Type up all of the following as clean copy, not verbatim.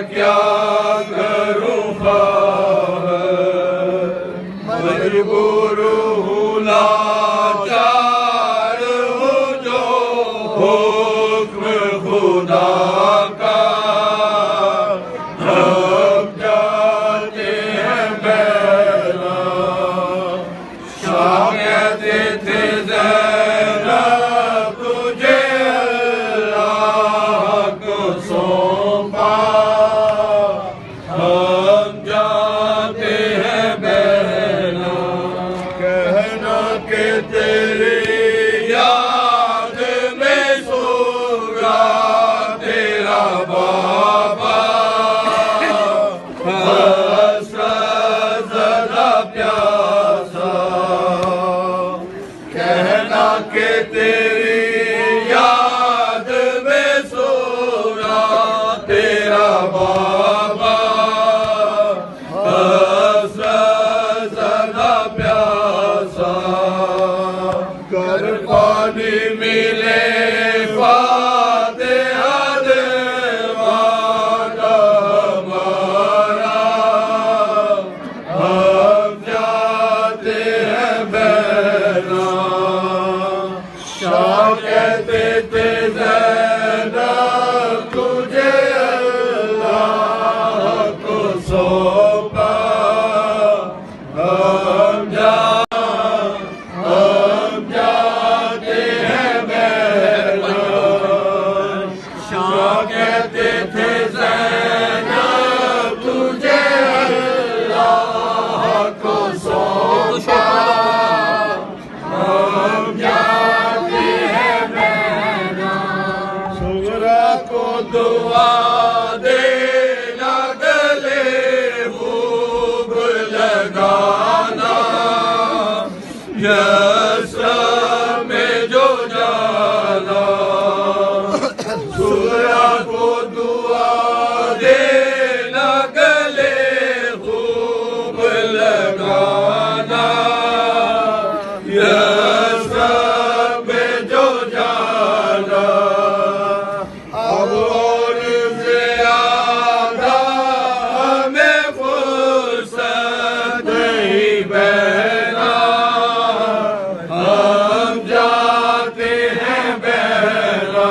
क्या करूं मजबूर हूँ लाचार हूँ जो हुक्म खुदा का हम जाते हैं बैना। शाह कहते थे ज़ैनब तुझे अल्लाह को सौंपा, हम जाते हैं बहना। कहना कि तेरी याद में सोगा तेरा बाबा, हसरत ज़दा प्यासा। कहना कि तेरी याद में सोगा तेरा बाबा, हसरत ज़दा प्यासा। कर पानी मिले फातिहा दरवाज़ा हमारा, हम जाते हैं बहना। शाह कहते थे ज़ैनब तुझे अल्लाह को सौंपा, हम जाते हैं बहना। शाह कहते थे ज़ैनब तुझे अल्लाह को सौंपा, हम जाते हैं बहना। सुगरा को दुआ देना गले खूब लगाना, यस्रा में जो जाना। सुगरा को दुआ देना गले खूब लगाना, यस्रा में जो जाना। अब और ज़्यादा हमें फुर्सत नहीं बहना, हम जाते हैं बहना।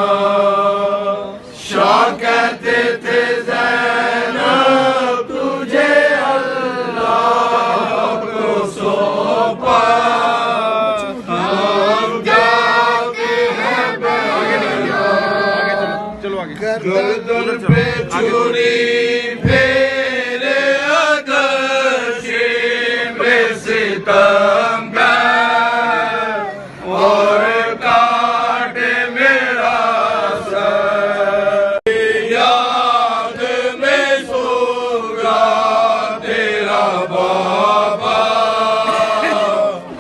शाह कहते थे ज़ैनब तुझे अल्लाह को सौंपा, हम जाते हैं बहना। गर्दन पे छुरी फेरे अगर शिब्र सितम का, और काटे मेरा सर। याद में सोगा तेरा बाबा,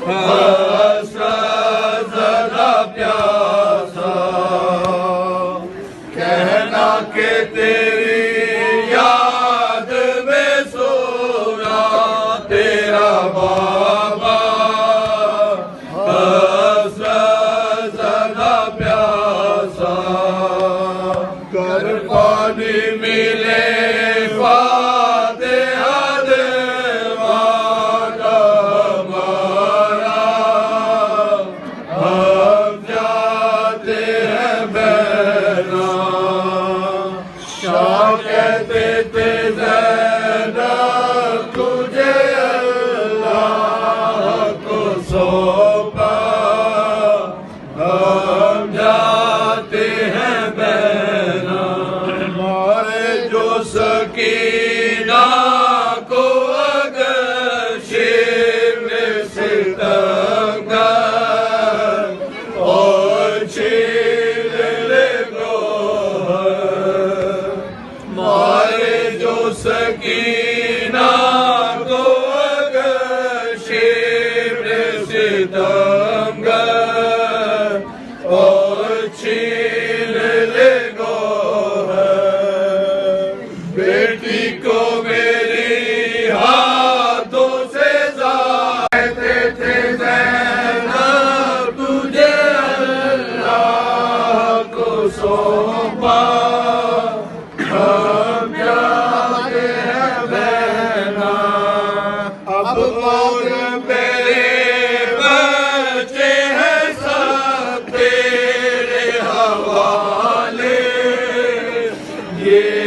हसरत ज़दा प्यासा। कहना कि तेरी याद में सोगा तेरा बाबा, हसरत ज़दा प्यासा। कर पानी मिले फातिहा दरवाज़ा हमारा, हम जाते हैं बहना। शाह कहते थे ज़ैनब तुझे अल्लाह को सौंपा, हम जाते हैं बहना। हमारे जो सकीना को अगर शिब्र सितम और छीन ले गोहर, मारे जो सकीना को अगर शिब्र सितम और छीन ले गोहर। बेटी को मेरी हाथों से कहते थे ज़ैनब तुझे अल्लाह को सौंपा, ये